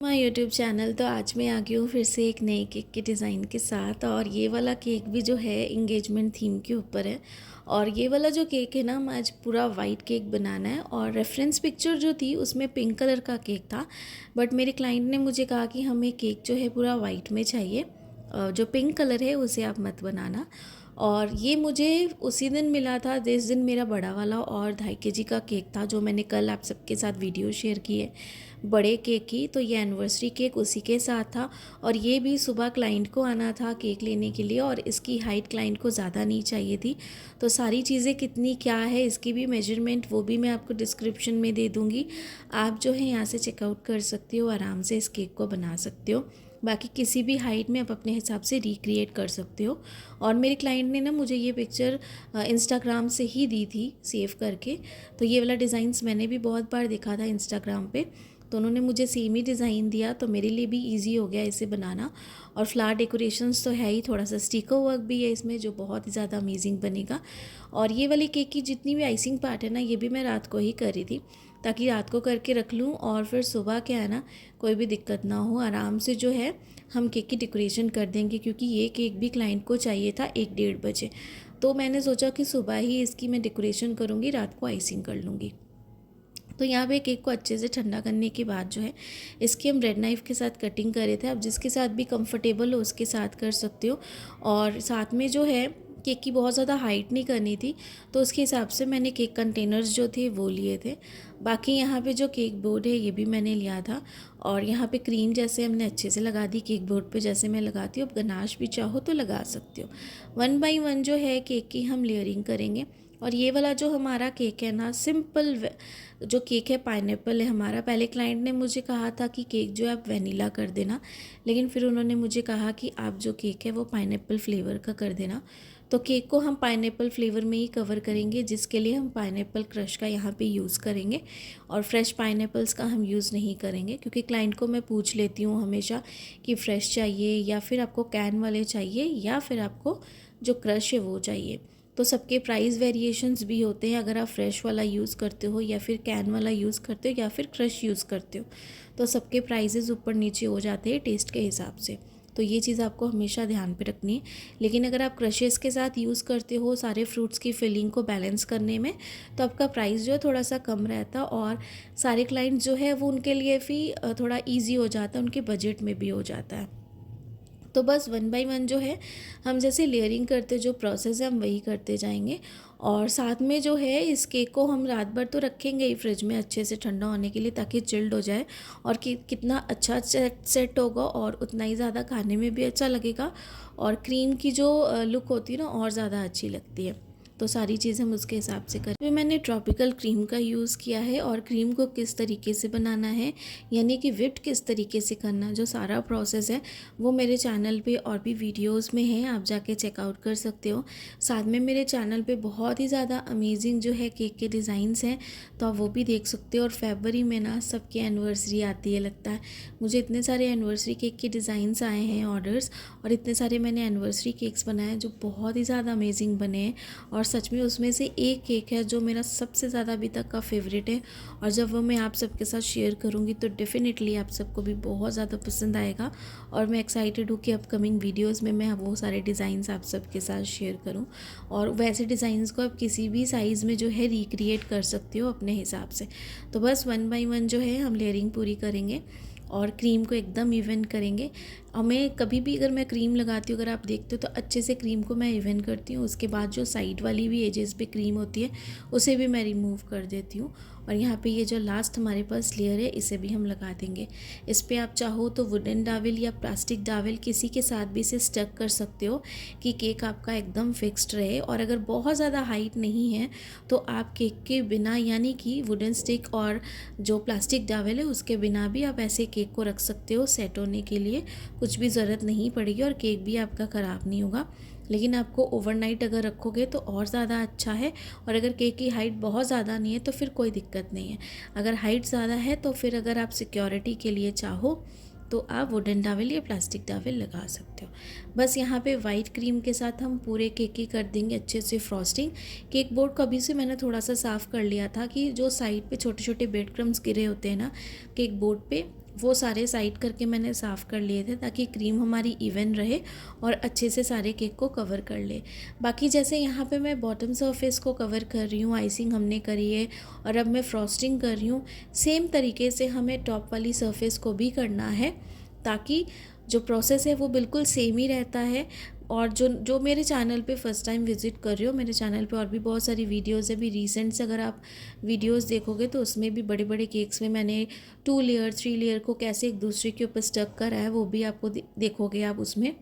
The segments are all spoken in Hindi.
My YouTube channel. तो आज मैं आ गई हूँ फिर से एक नए केक के डिज़ाइन के साथ। और ये वाला केक भी जो है इंगेजमेंट थीम के ऊपर है। और ये वाला जो केक है ना, मैं आज पूरा वाइट केक बनाना है। और रेफरेंस पिक्चर जो थी उसमें पिंक कलर का केक था, बट मेरे क्लाइंट ने मुझे कहा कि हमें केक जो है पूरा वाइट में चाहिए, जो पिंक कलर है उसे आप मत बनाना। और ये मुझे उसी दिन मिला था जिस दिन मेरा बड़ा वाला और 2.5 kg का केक था, जो मैंने कल आप सबके साथ वीडियो शेयर की है बड़े केक की। तो ये एनिवर्सरी केक उसी के साथ था। और ये भी सुबह क्लाइंट को आना था केक लेने के लिए, और इसकी हाइट क्लाइंट को ज़्यादा नहीं चाहिए थी। तो सारी चीज़ें कितनी क्या है इसकी भी मेजरमेंट वो भी मैं आपको डिस्क्रिप्शन में दे दूँगी। आप जो है यहाँ से चेकआउट कर सकते हो, आराम से इस केक को बना सकते हो। बाकी किसी भी हाइट में आप अपने हिसाब से रिक्रिएट कर सकते हो। और मेरे क्लाइंट ने ना मुझे ये पिक्चर इंस्टाग्राम से ही दी थी सेव करके। तो ये वाला डिज़ाइंस मैंने भी बहुत बार देखा था इंस्टाग्राम पे, तो उन्होंने मुझे सेम ही डिज़ाइन दिया, तो मेरे लिए भी इजी हो गया इसे बनाना। और फ्लावर डेकोरेशंस तो है ही, थोड़ा सा स्टिकर वर्क भी है इसमें जो बहुत ही ज़्यादा अमेजिंग बनेगा। और ये वाली केक की जितनी भी आइसिंग पार्ट है ना, ये भी मैं रात को ही कर रही थी, ताकि रात को करके रख लूँ और फिर सुबह क्या है ना, कोई भी दिक्कत ना हो, आराम से जो है हम केक की डेकोरेशन कर देंगे। क्योंकि ये केक भी क्लाइंट को चाहिए था 1-1:30 बजे, तो मैंने सोचा कि सुबह ही इसकी मैं डेकोरेशन करूँगी, रात को आइसिंग कर लूँगी। तो यहाँ पे केक को अच्छे से ठंडा करने के बाद जो है इसकी हम ब्रेड नाइफ़ के साथ कटिंग कर रहे थे। आप जिसके साथ भी कंफर्टेबल हो उसके साथ कर सकते हो। और साथ में जो है केक की बहुत ज़्यादा हाइट नहीं करनी थी, तो उसके हिसाब से मैंने केक कंटेनर्स जो थे वो लिए थे। बाकी यहाँ पे जो केक बोर्ड है ये भी मैंने लिया था। और यहाँ पे क्रीम जैसे हमने अच्छे से लगा दी केक बोर्ड पे, जैसे मैं लगाती हूँ। अब गनाश भी चाहो तो लगा सकते हो। 1 बाई 1 जो है केक की हम लेयरिंग करेंगे। और ये वाला जो हमारा केक है ना, सिंपल जो केक है पाइनएप्पल है हमारा। पहले क्लाइंट ने मुझे कहा था कि केक जो है आप वनीला कर देना, लेकिन फिर उन्होंने मुझे कहा कि आप जो केक है वो पाइनएप्पल फ्लेवर का कर देना। तो केक को हम पाइनएप्पल फ्लेवर में ही कवर करेंगे, जिसके लिए हम पाइनएप्पल क्रश का यहाँ पे यूज़ करेंगे। और फ्रेश पाइनएप्पल्स का हम यूज़ नहीं करेंगे, क्योंकि क्लाइंट को मैं पूछ लेती हूँ हमेशा कि फ़्रेश चाहिए या फिर आपको कैन वाले चाहिए या फिर आपको जो क्रश है वो चाहिए। तो सबके प्राइस वेरिएशंस भी होते हैं, अगर आप फ्रेश वाला यूज़ करते हो या फिर कैन वाला यूज़ करते हो या फिर क्रश यूज़ करते हो, तो सबके प्राइजेज़ ऊपर नीचे हो जाते हैं टेस्ट के हिसाब से। तो ये चीज़ आपको हमेशा ध्यान पे रखनी है। लेकिन अगर आप क्रशेस के साथ यूज़ करते हो सारे फ्रूट्स की फिलिंग को बैलेंस करने में, तो आपका प्राइस जो है थोड़ा सा कम रहता, और सारे क्लाइंट जो है वो उनके लिए भी थोड़ा ईजी हो जाता है, उनके बजट में भी हो जाता है। तो बस 1 बाई 1 जो है हम जैसे लेयरिंग करते जो प्रोसेस है हम वही करते जाएंगे। और साथ में जो है इस केक को हम रात भर तो रखेंगे ही फ्रिज में अच्छे से ठंडा होने के लिए, ताकि चिल्ड हो जाए। और कि कितना अच्छा सेट होगा और उतना ही ज़्यादा खाने में भी अच्छा लगेगा। और क्रीम की जो लुक होती है ना, और ज़्यादा अच्छी लगती है। तो सारी चीज़ें हम उसके हिसाब से करें। फिर मैंने ट्रॉपिकल क्रीम का यूज़ किया है, और क्रीम को किस तरीके से बनाना है, यानी कि व्हिप किस तरीके से करना, जो सारा प्रोसेस है वो मेरे चैनल पे और भी वीडियोस में है, आप जाके चेकआउट कर सकते हो। साथ में मेरे चैनल पे बहुत ही ज़्यादा अमेजिंग जो है केक के डिज़ाइंस हैं, तो आप वो भी देख सकते हो। और फरवरी में ना सबकी एनिवर्सरी आती है, लगता है मुझे इतने सारे एनिवर्सरी केक के डिज़ाइंस आए हैं ऑर्डर्स, और इतने सारे मैंने एनिवर्सरी केक्स बनाए हैं जो बहुत ही ज़्यादा अमेजिंग बने हैं। और सच में उसमें से एक केक है जो मेरा सबसे ज़्यादा अभी तक का फेवरेट है, और जब वो मैं आप सबके साथ शेयर करूँगी तो डेफ़िनेटली आप सबको भी बहुत ज़्यादा पसंद आएगा। और मैं एक्साइटेड हूँ कि अपकमिंग वीडियोस में मैं वो सारे डिज़ाइंस आप सबके साथ शेयर करूँ। और वैसे डिज़ाइंस को आप किसी भी साइज़ में जो है रिक्रिएट कर सकते हो अपने हिसाब से। तो बस 1 बाई 1 जो है हम लेयरिंग पूरी करेंगे और क्रीम को एकदम इवन करेंगे। हमें कभी भी अगर मैं क्रीम लगाती हूँ, अगर आप देखते हो तो अच्छे से क्रीम को मैं इवन करती हूँ। उसके बाद जो साइड वाली भी एजेस पे क्रीम होती है उसे भी मैं रिमूव कर देती हूँ। और यहाँ पे ये जो लास्ट हमारे पास लेयर है इसे भी हम लगा देंगे। इस पर आप चाहो तो वुडन डावल या प्लास्टिक डावल किसी के साथ भी इसे स्टक कर सकते हो, कि केक आपका एकदम फिक्स्ड रहे। और अगर बहुत ज़्यादा हाइट नहीं है तो आप केक के बिना, यानी कि वुडन स्टिक और जो प्लास्टिक डावल है उसके बिना भी आप ऐसे केक को रख सकते हो सेट होने के लिए। कुछ भी ज़रूरत नहीं पड़ेगी और केक भी आपका ख़राब नहीं होगा। लेकिन आपको ओवरनाइट अगर रखोगे तो और ज़्यादा अच्छा है। और अगर केक की हाइट बहुत ज़्यादा नहीं है तो फिर कोई दिक्कत नहीं है। अगर हाइट ज़्यादा है तो फिर अगर आप सिक्योरिटी के लिए चाहो तो आप वुडन डावल या प्लास्टिक डावल लगा सकते हो। बस यहाँ पे वाइट क्रीम के साथ हम पूरे केक की कर देंगे अच्छे से फ्रॉस्टिंग। केक बोर्ड को अभी से मैंने थोड़ा सा साफ़ कर लिया था, कि जो साइड पे छोटे छोटे ब्रेड क्रम्स गिरे होते हैं ना केक बोर्ड पे, वो सारे साइड करके मैंने साफ़ कर लिए थे ताकि क्रीम हमारी इवन रहे और अच्छे से सारे केक को कवर कर ले। बाकी जैसे यहाँ पे मैं बॉटम सरफेस को कवर कर रही हूँ, आइसिंग हमने करी है और अब मैं फ्रॉस्टिंग कर रही हूँ। सेम तरीके से हमें टॉप वाली सरफेस को भी करना है ताकि जो प्रोसेस है वो बिल्कुल सेम ही रहता है। और जो जो मेरे चैनल पे फर्स्ट टाइम विज़िट कर रहे हो, मेरे चैनल पे और भी बहुत सारी वीडियोस है। भी रिसेंट से अगर आप वीडियोस देखोगे तो उसमें भी बड़े बड़े केक्स में मैंने 2 लेयर 3 लेयर को कैसे एक दूसरे के ऊपर स्टक करा है, वो भी आपको देखोगे आप उसमें।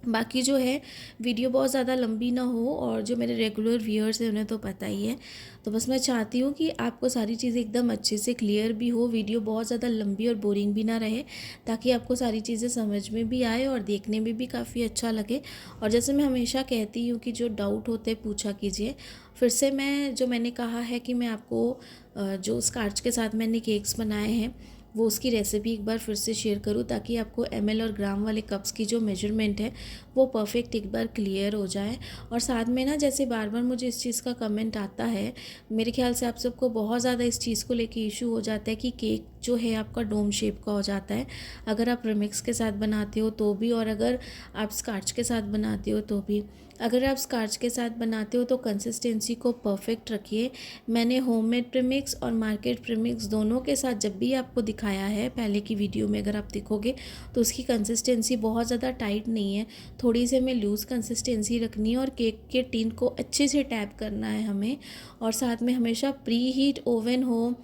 बाकी जो है वीडियो बहुत ज़्यादा लंबी ना हो और जो मेरे रेगुलर व्यूअर्स हैं उन्हें तो पता ही है, तो बस मैं चाहती हूँ कि आपको सारी चीज़ें एकदम अच्छे से क्लियर भी हो, वीडियो बहुत ज़्यादा लंबी और बोरिंग भी ना रहे, ताकि आपको सारी चीज़ें समझ में भी आए और देखने में भी काफ़ी अच्छा लगे। और जैसे मैं हमेशा कहती हूँ कि जो डाउट होते हैं पूछा कीजिए। फिर से मैंने कहा है कि मैं आपको जो स्कार्च के साथ मैंने केक्स बनाए हैं वो उसकी रेसिपी एक बार फिर से शेयर करूँ, ताकि आपको ml और ग्राम वाले कप्स की जो मेजरमेंट है वो परफेक्ट एक बार क्लियर हो जाए। और साथ में ना, जैसे बार बार मुझे इस चीज़ का कमेंट आता है, मेरे ख्याल से आप सबको बहुत ज़्यादा इस चीज़ को लेके इशू हो जाता है कि केक जो है आपका डोम शेप का हो जाता है अगर आप प्रीमिक्स के साथ बनाते हो तो भी, और अगर आप स्कार्च के साथ बनाते हो तो भी। अगर आप स्कार्च के साथ बनाते हो तो कंसिस्टेंसी को परफेक्ट रखिए। मैंने होममेड प्रीमिक्स और मार्केट प्रीमिक्स दोनों के साथ जब भी आपको दिखाया है पहले की वीडियो में, अगर आप देखोगे तो उसकी कंसिस्टेंसी बहुत ज़्यादा टाइट नहीं है, थोड़ी सी हमें लूज़ कंसिस्टेंसी रखनी है और केक के टिन को अच्छे से टैप करना है हमें। और साथ में हमेशा प्री हीट ओवन हो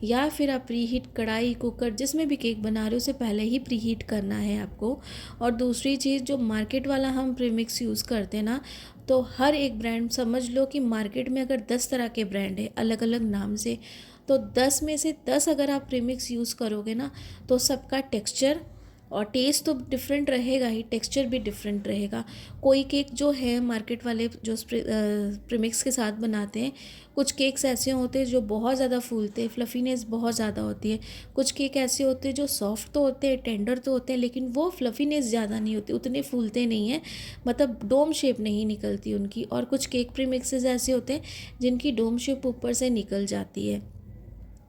या फिर आप प्री हीट कढ़ाई, कुकर, जिसमें भी केक बना रहे हो उसे पहले ही प्री हीट करना है आपको। और दूसरी चीज़, जो मार्केट वाला हम प्रीमिक्स यूज़ करते हैं ना, तो हर एक ब्रांड, समझ लो कि मार्केट में अगर 10 तरह के ब्रांड है अलग अलग नाम से, तो 10 में से 10 अगर आप प्रीमिक्स यूज़ करोगे ना तो सबका टेक्सचर और टेस्ट तो डिफरेंट रहेगा ही, टेक्सचर भी डिफरेंट रहेगा। कोई केक जो है मार्केट वाले जो प्रीमिक्स के साथ बनाते हैं, कुछ केक्स ऐसे होते हैं जो बहुत ज़्यादा फूलते हैं, फ्लफ़ीनेस बहुत ज़्यादा होती है। कुछ केक ऐसे होते हैं जो सॉफ्ट तो होते हैं, टेंडर तो होते हैं, लेकिन वो फ्लफ़ीनेस ज़्यादा नहीं होती, उतने फूलते नहीं हैं, मतलब डोम शेप नहीं निकलती उनकी। और कुछ केक प्रीमिक्सेस ऐसे होते हैं जिनकी डोम शेप ऊपर से निकल जाती है।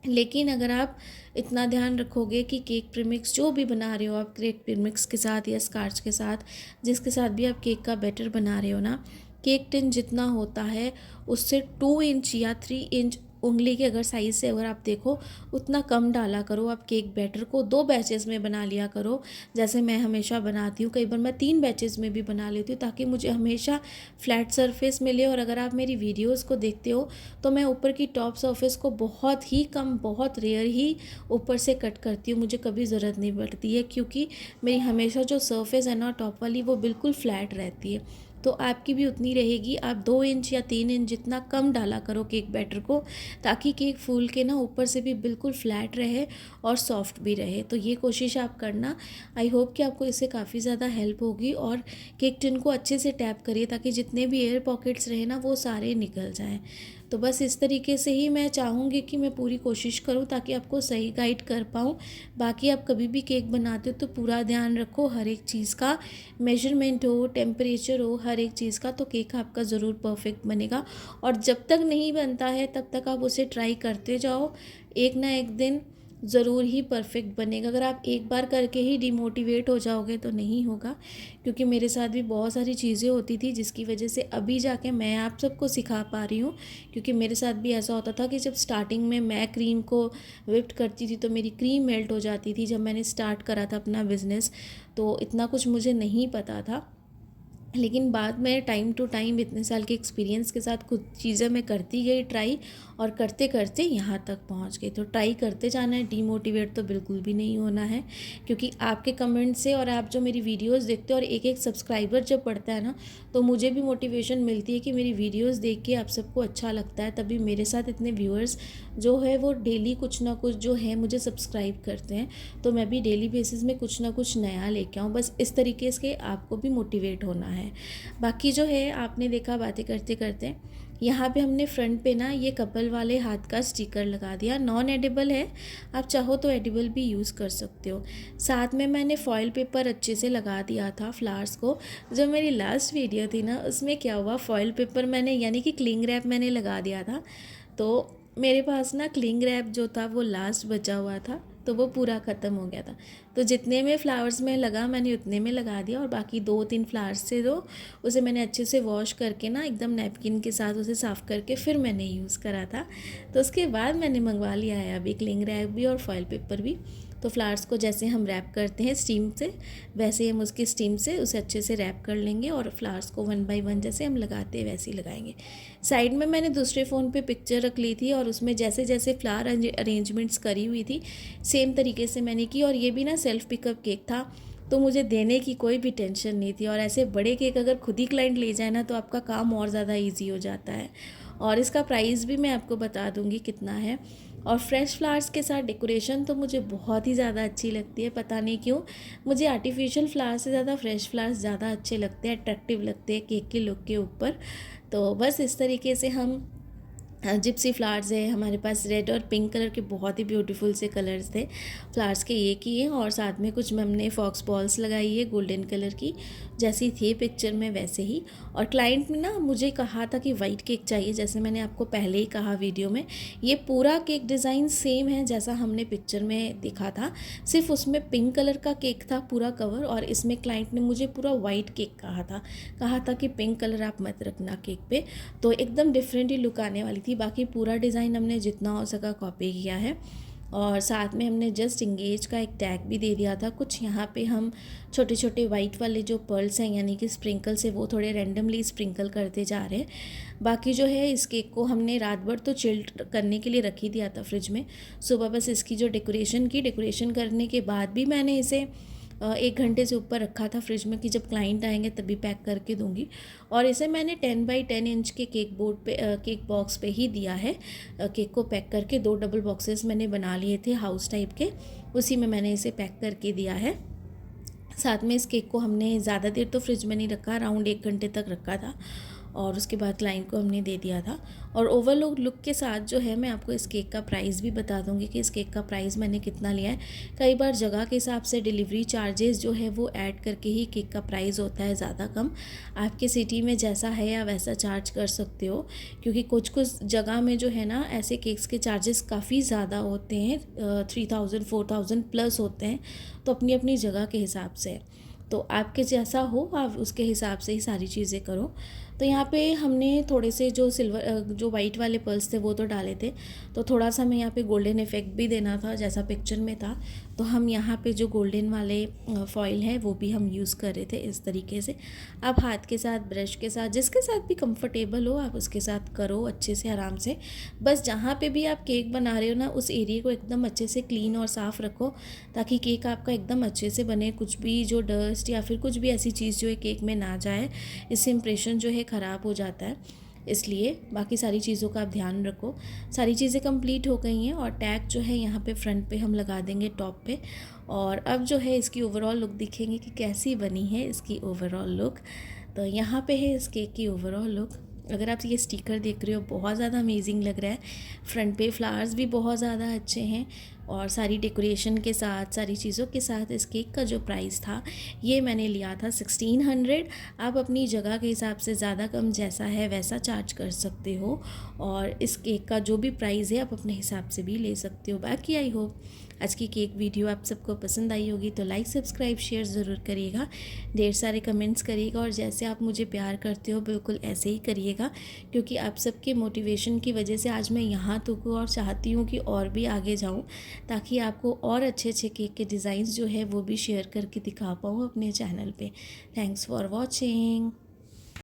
लेकिन अगर आप इतना ध्यान रखोगे कि केक प्रीमिक्स जो भी बना रहे हो आप, केक प्रीमिक्स के साथ या स्कार्च के साथ, जिसके साथ भी आप केक का बैटर बना रहे हो ना, केक टिन जितना होता है उससे 2 इंच या 3 इंच उंगली के अगर साइज़ से अगर आप देखो उतना कम डाला करो। आप केक बैटर को 2 बैचेस में बना लिया करो, जैसे मैं हमेशा बनाती हूँ। कई बार मैं 3 बैचेस में भी बना लेती हूँ ताकि मुझे हमेशा फ्लैट सरफेस मिले। और अगर आप मेरी वीडियोस को देखते हो तो मैं ऊपर की टॉप सरफेस को बहुत ही कम, बहुत रेयर ही ऊपर से कट करती हूँ, मुझे कभी ज़रूरत नहीं पड़ती है, क्योंकि मेरी हमेशा जो सरफेस है ना टॉप वाली, वो बिल्कुल फ्लैट रहती है। तो आपकी भी उतनी रहेगी। आप 2 इंच या 3 इंच जितना कम डाला करो केक बैटर को, ताकि केक फूल के ना ऊपर से भी बिल्कुल फ्लैट रहे और सॉफ्ट भी रहे। तो ये कोशिश आप करना। आई होप कि आपको इससे काफ़ी ज़्यादा हेल्प होगी। और केक टिन को अच्छे से टैप करिए ताकि जितने भी एयर पॉकेट्स रहे ना वो सारे निकल जाएं। तो बस इस तरीके से ही मैं चाहूँगी कि मैं पूरी कोशिश करूँ ताकि आपको सही गाइड कर पाऊँ। बाकी आप कभी भी केक बनाते हो तो पूरा ध्यान रखो हर एक चीज़ का, मेजरमेंट हो, टेम्परेचर हो, हर एक चीज़ का, तो केक आपका ज़रूर परफेक्ट बनेगा। और जब तक नहीं बनता है तब तक आप उसे ट्राई करते जाओ, एक ना एक दिन ज़रूर ही परफेक्ट बनेगा। अगर आप एक बार करके ही डिमोटिवेट हो जाओगे तो नहीं होगा, क्योंकि मेरे साथ भी बहुत सारी चीज़ें होती थी जिसकी वजह से अभी जाके मैं आप सबको सिखा पा रही हूँ। क्योंकि मेरे साथ भी ऐसा होता था कि जब स्टार्टिंग में मैं क्रीम को विप्ट करती थी तो मेरी क्रीम मेल्ट हो जाती थी। जब मैंने स्टार्ट करा था अपना बिज़नेस तो इतना कुछ मुझे नहीं पता था, लेकिन बाद में टाइम टू टाइम इतने साल के एक्सपीरियंस के साथ कुछ चीज़ें मैं करती गई ट्राई, और करते करते यहाँ तक पहुँच गई। तो ट्राई करते जाना है, डीमोटिवेट तो बिल्कुल भी नहीं होना है, क्योंकि आपके कमेंट से और आप जो मेरी वीडियोस देखते हो और एक एक सब्सक्राइबर जब बढ़ता है ना, तो मुझे भी मोटिवेशन मिलती है कि मेरी वीडियोज़ देख के आप सबको अच्छा लगता है। तभी मेरे साथ इतने व्यूअर्स जो है वो डेली कुछ ना कुछ जो है मुझे सब्सक्राइब करते हैं। तो मैं भी डेली बेसिस में कुछ ना कुछ नया लेके आऊँ, बस इस तरीके से आपको भी मोटिवेट होना है। बाकी जो है आपने देखा बातें करते करते यहाँ पे हमने फ्रंट पे ना ये कपल वाले हाथ का स्टिकर लगा दिया। नॉन एडिबल है, आप चाहो तो एडिबल भी यूज़ कर सकते हो। साथ में मैंने फॉइल पेपर अच्छे से लगा दिया था फ्लावर्स को। जो मेरी लास्ट वीडियो थी ना उसमें क्या हुआ, फॉइल पेपर मैंने यानी कि क्लिंग रैप मैंने लगा दिया था, तो मेरे पास ना क्लिंग रैप जो था वो लास्ट बचा हुआ था, तो वो पूरा ख़त्म हो गया था। तो जितने में फ्लावर्स में लगा मैंने उतने में लगा दिया, और बाकी 2-3 फ्लावर्स से जो उसे मैंने अच्छे से वॉश करके ना एकदम नैपकिन के साथ उसे साफ़ करके फिर मैंने यूज़ करा था। तो उसके बाद मैंने मंगवा लिया है अभी क्लिंग रैप भी और फॉयल पेपर भी। तो फ्लावर्स को जैसे हम रैप करते हैं स्टीम से, वैसे ही हम उसकी स्टीम से उसे अच्छे से रैप कर लेंगे, और फ्लावर्स को 1 बाय 1 जैसे हम लगाते हैं वैसे ही लगाएंगे। साइड में मैंने दूसरे फ़ोन पे पिक्चर रख ली थी, और उसमें जैसे जैसे फ्लावर अरेंजमेंट्स करी हुई थी सेम तरीके से मैंने की। और ये भी ना सेल्फ पिकअप केक था, तो मुझे देने की कोई भी टेंशन नहीं थी। और ऐसे बड़े केक अगर खुद ही क्लाइंट ले जाए ना तो आपका काम और ज़्यादा ईजी हो जाता है। और इसका प्राइस भी मैं आपको बता दूँगी कितना है। और फ्रेश फ्लावर्स के साथ डेकोरेशन तो मुझे बहुत ही ज़्यादा अच्छी लगती है, पता नहीं क्यों। मुझे आर्टिफिशियल फ्लावर्स से ज़्यादा फ्रेश फ्लावर्स ज़्यादा अच्छे लगते हैं, अट्रैक्टिव लगते हैं केक के लुक के ऊपर। तो बस इस तरीके से हम जिप्सी फ्लावर्स है हमारे पास, रेड और पिंक कलर के बहुत ही ब्यूटीफुल से कलर्स थे। फ्लावर्स के एक ही हैं, और साथ में कुछ हमने फॉक्स बॉल्स लगाई है गोल्डन कलर की, जैसी थी पिक्चर में वैसे ही। और क्लाइंट ने ना मुझे कहा था कि वाइट केक चाहिए, जैसे मैंने आपको पहले ही कहा वीडियो में। ये पूरा केक डिज़ाइन सेम है जैसा हमने पिक्चर में देखा था, सिर्फ उसमें पिंक कलर का केक था पूरा कवर, और इसमें क्लाइंट ने मुझे पूरा वाइट केक कहा था कि पिंक कलर आप मत रखना केक पे, तो एकदम डिफरेंट ही लुक आने वाली थी। बाकी पूरा डिज़ाइन हमने जितना हो सका कॉपी किया है। और साथ में हमने जस्ट इंगेज का एक टैग भी दे दिया था। कुछ यहाँ पे हम छोटे छोटे वाइट वाले जो पर्ल्स हैं यानी कि स्प्रिंकल्स है वो थोड़े रैंडमली स्प्रिंकल करते जा रहे हैं। बाकी जो है इस केक को हमने रात भर तो चिल्ड करने के लिए रख ही दिया था फ्रिज में। सुबह बस इसकी जो डेकोरेशन करने के बाद भी मैंने इसे 1 घंटे से ऊपर रखा था फ्रिज में कि जब क्लाइंट आएंगे तभी पैक करके दूंगी। और इसे मैंने 10 बाई 10 इंच के केक बोर्ड पे केक बॉक्स पे ही दिया है। केक को पैक करके 2 डबल बॉक्सेस मैंने बना लिए थे हाउस टाइप के, उसी में मैंने इसे पैक करके दिया है। साथ में इस केक को हमने ज़्यादा देर तो फ्रिज में नहीं रखा, अराउंड 1 घंटे तक रखा था, और उसके बाद क्लाइंट को हमने दे दिया था। और ओवरऑल लुक के साथ जो है मैं आपको इस केक का प्राइस भी बता दूंगी कि इस केक का प्राइस मैंने कितना लिया है। कई बार जगह के हिसाब से डिलीवरी चार्जेस जो है वो ऐड करके ही केक का प्राइस होता है ज़्यादा कम। आपके सिटी में जैसा है या वैसा चार्ज कर सकते हो, क्योंकि कुछ कुछ जगह में जो है ना ऐसे केक्स के चार्जेस काफ़ी ज़्यादा होते हैं, 3000 4000 प्लस होते हैं। तो अपनी अपनी जगह के हिसाब से, तो आपके जैसा हो आप उसके हिसाब से ही सारी चीज़ें करो। तो यहाँ पे हमने थोड़े से जो जो वाइट वाले पर्ल्स थे वो तो डाले थे, तो थोड़ा सा हमें यहाँ पे गोल्डन इफेक्ट भी देना था जैसा पिक्चर में था। तो हम यहाँ पे जो गोल्डन वाले फॉइल है वो भी हम यूज़ कर रहे थे इस तरीके से। आप हाथ के साथ, ब्रश के साथ, जिसके साथ भी कंफर्टेबल हो आप उसके साथ करो अच्छे से आराम से। बस जहाँ पे भी आप केक बना रहे हो ना उस एरिया को एकदम अच्छे से क्लीन और साफ़ रखो, ताकि केक आपका एकदम अच्छे से बने। कुछ भी जो डस्ट या फिर कुछ भी ऐसी चीज़ जो है केक में ना जाए, इससे इम्प्रेशन जो है ख़राब हो जाता है। इसलिए बाकी सारी चीज़ों का आप ध्यान रखो। सारी चीज़ें कंप्लीट हो गई हैं, और टैग जो है यहाँ पे फ्रंट पे हम लगा देंगे टॉप पे। और अब जो है इसकी ओवरऑल लुक दिखेंगे कि कैसी बनी है इसकी ओवरऑल लुक। तो यहाँ पे है इस केक की ओवरऑल लुक। अगर आप ये स्टिकर देख रहे हो बहुत ज़्यादा अमेजिंग लग रहा है। फ्रंट पे फ्लावर्स भी बहुत ज़्यादा अच्छे हैं, और सारी डेकोरेशन के साथ सारी चीज़ों के साथ इस केक का जो प्राइस था ये मैंने लिया था 1600। आप अपनी जगह के हिसाब से ज़्यादा कम जैसा है वैसा चार्ज कर सकते हो, और इस केक का जो भी प्राइस है आप अपने हिसाब से भी ले सकते हो। बाकी आई होप आज की केक वीडियो आप सबको पसंद आई होगी, तो लाइक सब्सक्राइब शेयर ज़रूर करिएगा, ढेर सारे कमेंट्स करिएगा, और जैसे आप मुझे प्यार करते हो बिल्कुल ऐसे ही करिएगा, क्योंकि आप सबके मोटिवेशन की वजह से आज मैं यहाँ तक हूँ, और चाहती हूँ कि और भी आगे जाऊँ, ताकि आपको और अच्छे अच्छे केक के डिज़ाइंस जो है वो भी शेयर करके दिखा पाऊँ अपने चैनल पे। Thanks for watching.